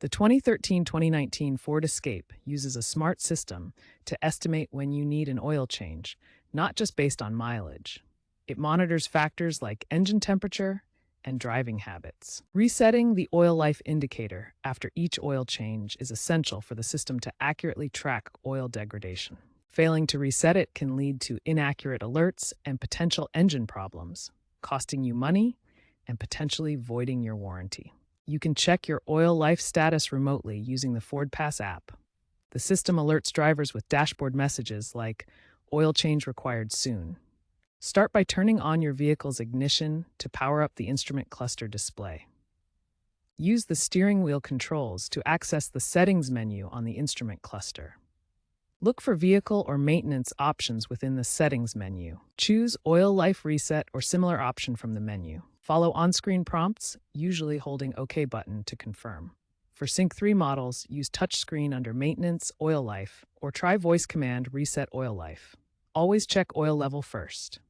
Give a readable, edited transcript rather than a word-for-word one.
The 2013-2019 Ford Escape uses a smart system to estimate when you need an oil change, not just based on mileage. It monitors factors like engine temperature and driving habits. Resetting the oil life indicator after each oil change is essential for the system to accurately track oil degradation. Failing to reset it can lead to inaccurate alerts and potential engine problems, costing you money and potentially voiding your warranty. You can check your oil life status remotely using the Ford Pass app. The system alerts drivers with dashboard messages like "Oil change required soon." Start by turning on your vehicle's ignition to power up the instrument cluster display. Use the steering wheel controls to access the settings menu on the instrument cluster. Look for vehicle or maintenance options within the settings menu. Choose Oil Life Reset or similar option from the menu. Follow on-screen prompts, usually holding OK button to confirm. For Sync 3 models, use touchscreen under Maintenance, Oil Life, or try voice command Reset Oil Life. Always check oil level first.